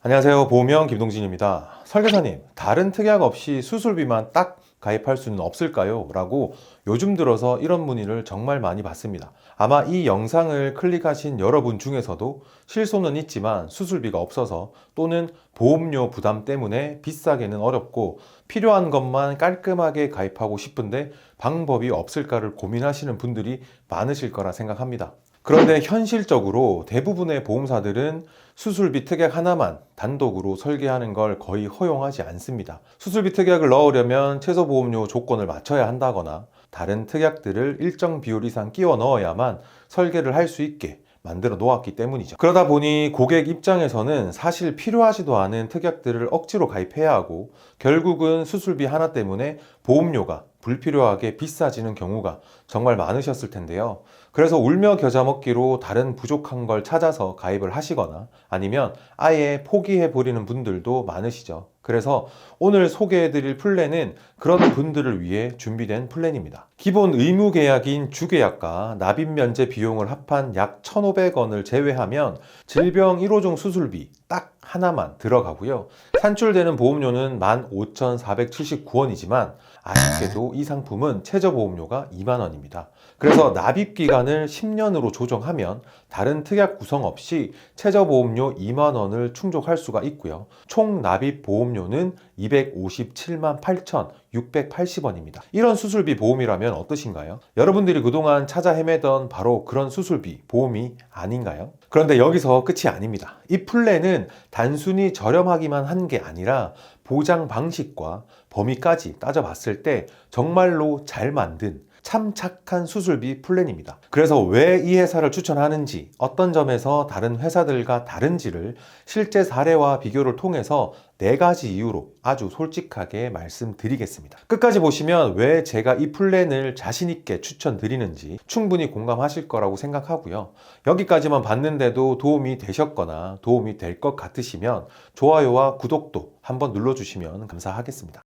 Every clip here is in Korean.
안녕하세요. 보험형 김동진입니다. 설계사님, 다른 특약 없이 수술비만 딱 가입할 수는 없을까요? 라고 요즘 들어서 이런 문의를 정말 많이 받습니다. 아마 이 영상을 클릭하신 여러분 중에서도 실손은 있지만 수술비가 없어서 또는 보험료 부담 때문에 비싸게는 어렵고 필요한 것만 깔끔하게 가입하고 싶은데 방법이 없을까를 고민하시는 분들이 많으실 거라 생각합니다. 그런데 현실적으로 대부분의 보험사들은 수술비 특약 하나만 단독으로 설계하는 걸 거의 허용하지 않습니다. 수술비 특약을 넣으려면 최소 보험료 조건을 맞춰야 한다거나 다른 특약들을 일정 비율 이상 끼워 넣어야만 설계를 할 수 있게 만들어 놓았기 때문이죠. 그러다 보니 고객 입장에서는 사실 필요하지도 않은 특약들을 억지로 가입해야 하고 결국은 수술비 하나 때문에 보험료가 불필요하게 비싸지는 경우가 정말 많으셨을 텐데요. 그래서 울며 겨자 먹기로 다른 부족한 걸 찾아서 가입을 하시거나 아니면 아예 포기해 버리는 분들도 많으시죠. 그래서 오늘 소개해-드릴 플랜은 그런 분들을 위해 준비된 플랜입니다. 기본 의무 계약인 주계약과 납입 면제 비용을 합한 약 1,500원을 제외하면 질병 1호종 수술비 딱 하나만 들어가고요. 산출되는 보험료는 15,479원이지만 아쉽게도 이 상품은 최저보험료가 2만 원입니다. 그래서 납입 기간을 10년으로 조정하면 다른 특약 구성 없이 최저보험료 2만 원을 충족할 수가 있고요. 총 납입 보험료는 257만 8,680원입니다. 이런 수술비 보험이라면 어떠신가요? 여러분들이 그동안 찾아 헤매던 바로 그런 수술비 보험이 아닌가요? 그런데 여기서 끝이 아닙니다. 이 플랜은 단순히 저렴하기만 한 게 아니라 보장 방식과 범위까지 따져봤을 때 정말로 잘 만든 참 착한 수술비 플랜입니다. 그래서 왜 이 회사를 추천하는지, 어떤 점에서 다른 회사들과 다른지를 실제 사례와 비교를 통해서 4가지 이유로 아주 솔직하게 말씀드리겠습니다. 끝까지 보시면 왜 제가 이 플랜을 자신있게 추천드리는지 충분히 공감하실 거라고 생각하고요. 여기까지만 봤는데도 도움이 되셨거나 도움이 될 것 같으시면 좋아요와 구독도 한번 눌러주시면 감사하겠습니다.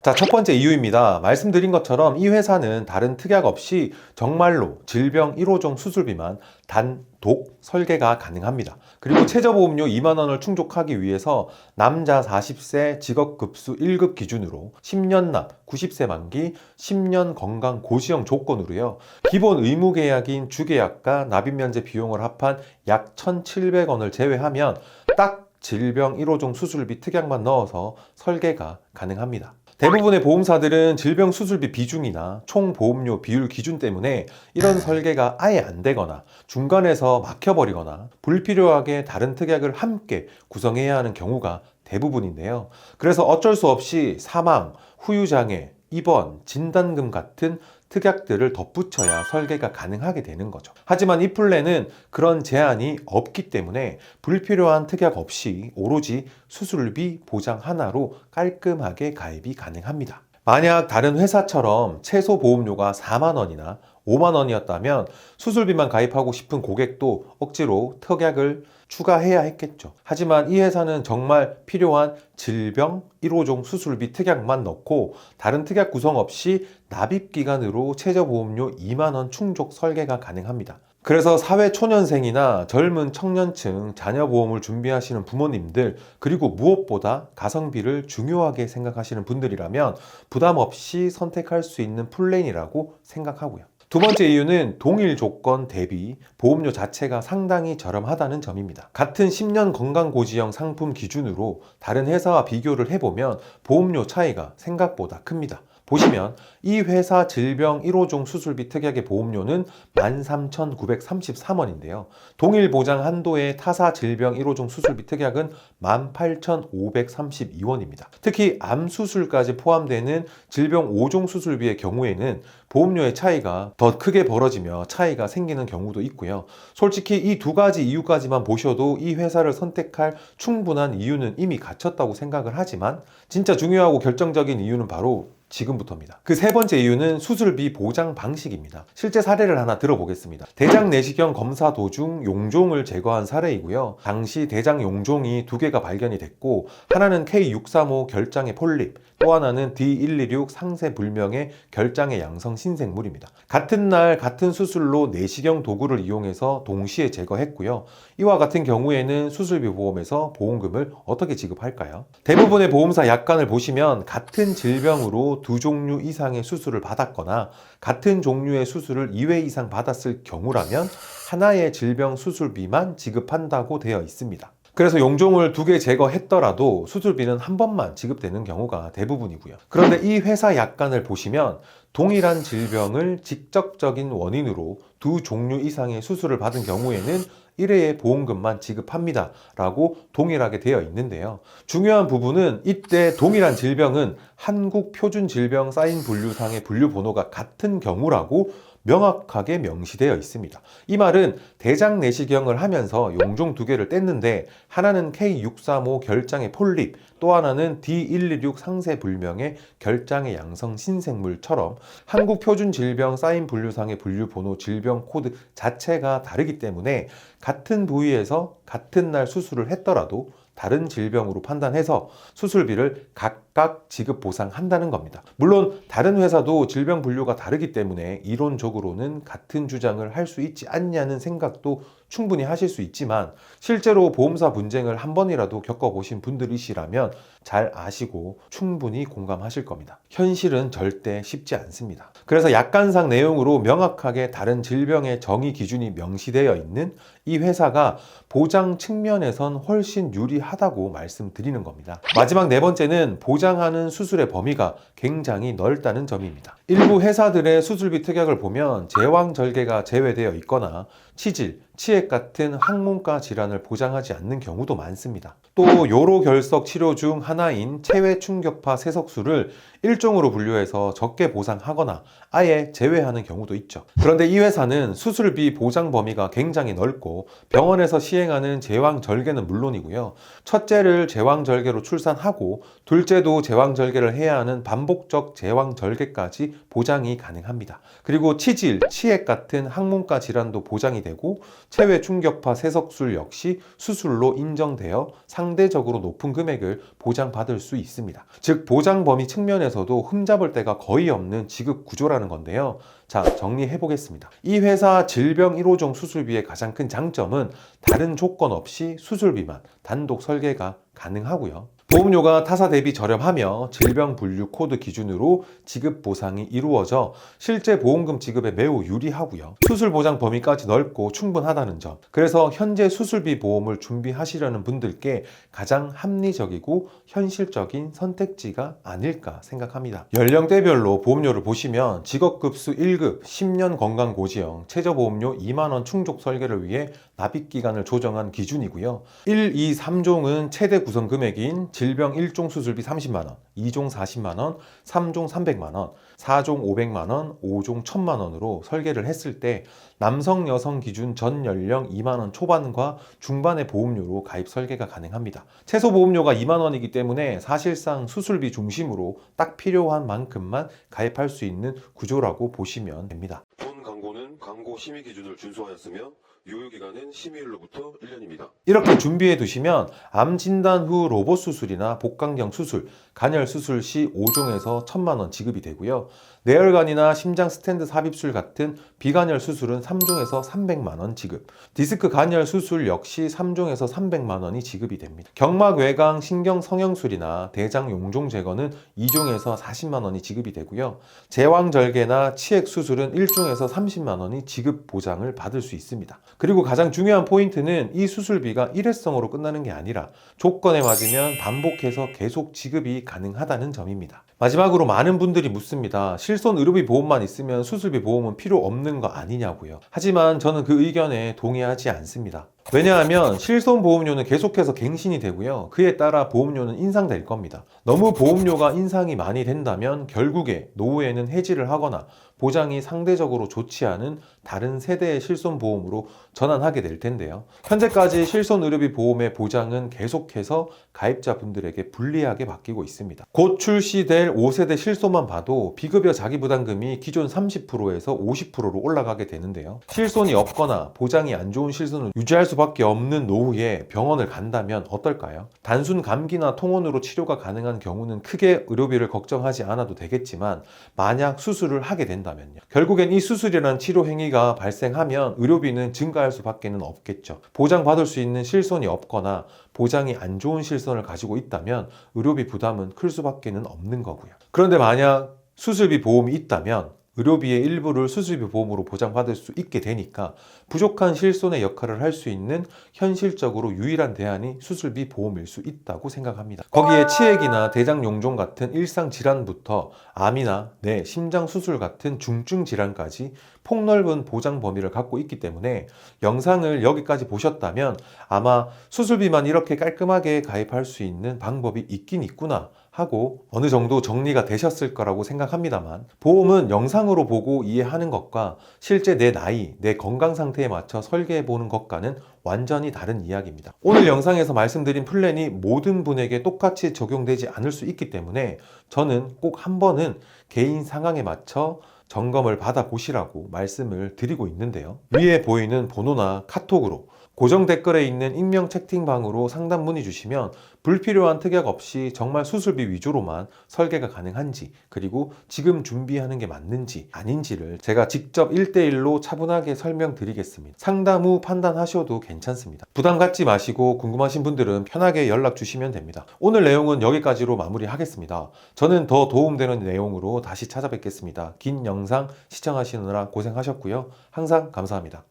자, 첫 번째 이유입니다. 말씀드린 것처럼 이 회사는 다른 특약 없이 정말로 질병 1호종 수술비만 단독 설계가 가능합니다. 그리고 최저보험료 2만 원을 충족하기 위해서 남자 40세 직업급수 1급 기준으로 10년 납, 90세 만기, 10년 건강 고시형 조건으로요. 기본 의무 계약인 주계약과 납입 면제 비용을 합한 약 1,700원을 제외하면 딱 질병 1호종 수술비 특약만 넣어서 설계가 가능합니다. 대부분의 보험사들은 질병 수술비 비중이나 총 보험료 비율 기준 때문에 이런 설계가 아예 안 되거나 중간에서 막혀버리거나 불필요하게 다른 특약을 함께 구성해야 하는 경우가 대부분인데요. 그래서 어쩔 수 없이 사망, 후유장애, 입원, 진단금 같은 특약들을 덧붙여야 설계가 가능하게 되는 거죠. 하지만 이 플랜은 그런 제한이 없기 때문에 불필요한 특약 없이 오로지 수술비 보장 하나로 깔끔하게 가입이 가능합니다. 만약 다른 회사처럼 최소 보험료가 4만 원이나 5만 원이었다면 수술비만 가입하고 싶은 고객도 억지로 특약을 추가해야 했겠죠. 하지만 이 회사는 정말 필요한 질병 1호종 수술비 특약만 넣고 다른 특약 구성 없이 납입 기간으로 최저보험료 2만 원 충족 설계가 가능합니다. 그래서 사회 초년생이나 젊은 청년층 자녀보험을 준비하시는 부모님들, 그리고 무엇보다 가성비를 중요하게 생각하시는 분들이라면 부담 없이 선택할 수 있는 플랜이라고 생각하고요. 두 번째 이유는 동일 조건 대비 보험료 자체가 상당히 저렴하다는 점입니다. 같은 10년 건강고지형 상품 기준으로 다른 회사와 비교를 해보면 보험료 차이가 생각보다 큽니다. 보시면 이 회사 질병 1호종 수술비 특약의 보험료는 13,933원인데요. 동일 보장 한도의 타사 질병 1호종 수술비 특약은 18,532원입니다. 특히 암 수술까지 포함되는 질병 5종 수술비의 경우에는 보험료의 차이가 더 크게 벌어지며 차이가 생기는 경우도 있고요. 솔직히 이 2가지 이유까지만 보셔도 이 회사를 선택할 충분한 이유는 이미 갖췄다고 생각을 하지만 진짜 중요하고 결정적인 이유는 바로 지금부터입니다. 그 세 번째 이유는 수술비 보장 방식입니다. 실제 사례를 하나 들어보겠습니다. 대장 내시경 검사 도중 용종을 제거한 사례이고요. 당시 대장 용종이 2개가 발견이 됐고 하나는 K635 결장의 폴립, 또 하나는 D126 상세불명의 결장의 양성 신생물입니다. 같은 날 같은 수술로 내시경 도구를 이용해서 동시에 제거했고요. 이와 같은 경우에는 수술비 보험에서 보험금을 어떻게 지급할까요? 대부분의 보험사 약관을 보시면 같은 질병으로 두 종류 이상의 수술을 받았거나 같은 종류의 수술을 2회 이상 받았을 경우라면 하나의 질병 수술비만 지급한다고 되어 있습니다. 그래서 용종을 2개 제거했더라도 수술비는 한 번만 지급되는 경우가 대부분이고요. 그런데 이 회사 약관을 보시면 동일한 질병을 직접적인 원인으로 두 종류 이상의 수술을 받은 경우에는 1회의 보험금만 지급합니다 라고 동일하게 되어 있는데요. 중요한 부분은 이때 동일한 질병은 한국표준질병 사인분류상의 분류번호가 같은 경우라고 명확하게 명시되어 있습니다. 이 말은 대장 내시경을 하면서 용종 2개를 뗐는데 하나는 K635 결장의 폴립, 또 하나는 D126 상세불명의 결장의 양성 신생물처럼 한국표준질병 사인분류상의 분류번호 질병 코드 자체가 다르기 때문에 같은 부위에서 같은 날 수술을 했더라도 다른 질병으로 판단해서 수술비를 각각 지급 보상한다는 겁니다. 물론 다른 회사도 질병 분류가 다르기 때문에 이론적으로는 같은 주장을 할 수 있지 않냐는 생각도 충분히 하실 수 있지만 실제로 보험사 분쟁을 한 번이라도 겪어보신 분들이시라면 잘 아시고 충분히 공감하실 겁니다. 현실은 절대 쉽지 않습니다. 그래서 약관상 내용으로 명확하게 다른 질병의 정의 기준이 명시되어 있는 이 회사가 보장 측면에선 훨씬 유리하다고 말씀드리는 겁니다. 마지막 4번째는 보장하는 수술의 범위가 굉장히 넓다는 점입니다. 일부 회사들의 수술비 특약을 보면 제왕절개가 제외되어 있거나 치질, 치액 같은 항문과 질환을 보장하지 않는 경우도 많습니다. 또 요로결석 치료 중 하나인 체외 충격파 세석술을 일종으로 분류해서 적게 보상하거나 아예 제외하는 경우도 있죠. 그런데 이 회사는 수술비 보장 범위가 굉장히 넓고 병원에서 시행하는 제왕절개는 물론이고요. 첫째를 제왕절개로 출산하고 둘째도 제왕절개를 해야 하는 반복적 제왕절개까지 보장이 가능합니다. 그리고 치질, 치액 같은 항문과 질환도 보장이 되고 체외 충격파 세석술 역시 수술로 인정되어 상대적으로 높은 금액을 보장받을 수 있습니다. 즉 보장 범위 측면에서도 흠잡을 데가 거의 없는 지급 구조라는 건데요. 자, 정리해 보겠습니다. 이 회사 질병 1호종 수술비의 가장 큰 장점은 다른 조건 없이 수술비만 단독 설계가 가능하고요. 보험료가 타사 대비 저렴하며 질병 분류 코드 기준으로 지급 보상이 이루어져 실제 보험금 지급에 매우 유리하고요. 수술 보장 범위까지 넓고 충분하다는 점. 그래서 현재 수술비 보험을 준비하시려는 분들께 가장 합리적이고 현실적인 선택지가 아닐까 생각합니다. 연령대별로 보험료를 보시면 직업급수 1급 10년 건강고지형 최저보험료 2만원 충족 설계를 위해 납입기간을 조정한 기준이고요. 1, 2, 3종은 최대 구성 금액인 질병 1종 수술비 30만원, 2종 40만원, 3종 300만원, 4종 500만원, 5종 1000만원으로 설계를 했을 때 남성, 여성 기준 전 연령 2만원 초반과 중반의 보험료로 가입 설계가 가능합니다. 최소 보험료가 2만원이기 때문에 사실상 수술비 중심으로 딱 필요한 만큼만 가입할 수 있는 구조라고 보시면 됩니다. 본 광고는 광고 심의 기준을 준수하였으며 유효기간은 심의일로부터 1년입니다. 이렇게 준비해 두시면 암 진단 후 로봇 수술이나 복강경 수술, 간혈 수술 시 5종에서 1000만원 지급이 되고요. 뇌혈관이나 심장 스텐트 삽입술 같은 비간혈 수술은 3종에서 300만원 지급, 디스크 간혈 수술 역시 3종에서 300만원이 지급이 됩니다. 경막 외강 신경 성형술이나 대장 용종 제거는 2종에서 40만원이 지급이 되고요. 제왕절개나 치액 수술은 1종에서 30만원이 지급 보장을 받을 수 있습니다. 그리고 가장 중요한 포인트는 이 수술비가 일회성으로 끝나는 게 아니라 조건에 맞으면 반복해서 계속 지급이 가능하다는 점입니다. 마지막으로 많은 분들이 묻습니다. 실손 의료비 보험만 있으면 수술비 보험은 필요 없는 거 아니냐고요. 하지만 저는 그 의견에 동의하지 않습니다. 왜냐하면 실손 보험료는 계속해서 갱신이 되고요. 그에 따라 보험료는 인상될 겁니다. 너무 보험료가 인상이 많이 된다면 결국에 노후에는 해지를 하거나 보장이 상대적으로 좋지 않은 다른 세대의 실손보험으로 전환하게 될 텐데요. 현재까지 실손의료비 보험의 보장은 계속해서 가입자분들에게 불리하게 바뀌고 있습니다. 곧 출시될 5세대 실손만 봐도 비급여 자기부담금이 기존 30%에서 50%로 올라가게 되는데요. 실손이 없거나 보장이 안 좋은 실손을 유지할 수밖에 수밖에 없는 노후에 병원을 간다면 어떨까요? 단순 감기나 통원으로 치료가 가능한 경우는 크게 의료비를 걱정하지 않아도 되겠지만 만약 수술을 하게 된다면요. 결국엔 이 수술이라는 치료 행위가 발생하면 의료비는 증가할 수밖에 없겠죠. 보장받을 수 있는 실손이 없거나 보장이 안 좋은 실손을 가지고 있다면 의료비 부담은 클 수밖에 없는 거고요. 그런데 만약 수술비 보험이 있다면 의료비의 일부를 수술비 보험으로 보장받을 수 있게 되니까 부족한 실손의 역할을 할 수 있는 현실적으로 유일한 대안이 수술비 보험일 수 있다고 생각합니다. 거기에 치액이나 대장 용종 같은 일상 질환부터 암이나 뇌, 심장 수술 같은 중증 질환까지 폭넓은 보장 범위를 갖고 있기 때문에 영상을 여기까지 보셨다면 아마 수술비만 이렇게 깔끔하게 가입할 수 있는 방법이 있긴 있구나 하고 어느 정도 정리가 되셨을 거라고 생각합니다만, 보험은 영상으로 보고 이해하는 것과 실제 내 나이, 내 건강 상태에 맞춰 설계해 보는 것과는 완전히 다른 이야기입니다. 오늘 영상에서 말씀드린 플랜이 모든 분에게 똑같이 적용되지 않을 수 있기 때문에 저는 꼭 한 번은 개인 상황에 맞춰 점검을 받아보시라고 말씀을 드리고 있는데요. 위에 보이는 번호나 카톡으로 고정 댓글에 있는 익명 채팅방으로 상담 문의 주시면 불필요한 특약 없이 정말 수술비 위주로만 설계가 가능한지, 그리고 지금 준비하는 게 맞는지 아닌지를 제가 직접 1대1로 차분하게 설명드리겠습니다. 상담 후 판단하셔도 괜찮습니다. 부담 갖지 마시고 궁금하신 분들은 편하게 연락 주시면 됩니다. 오늘 내용은 여기까지로 마무리하겠습니다. 저는 더 도움되는 내용으로 다시 찾아뵙겠습니다. 긴 영상 시청하시느라 고생하셨고요. 항상 감사합니다.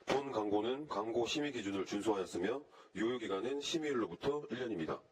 본 광고는 광고 심의 기준을 준수하였으며 유효기간은 심의일로부터 1년입니다.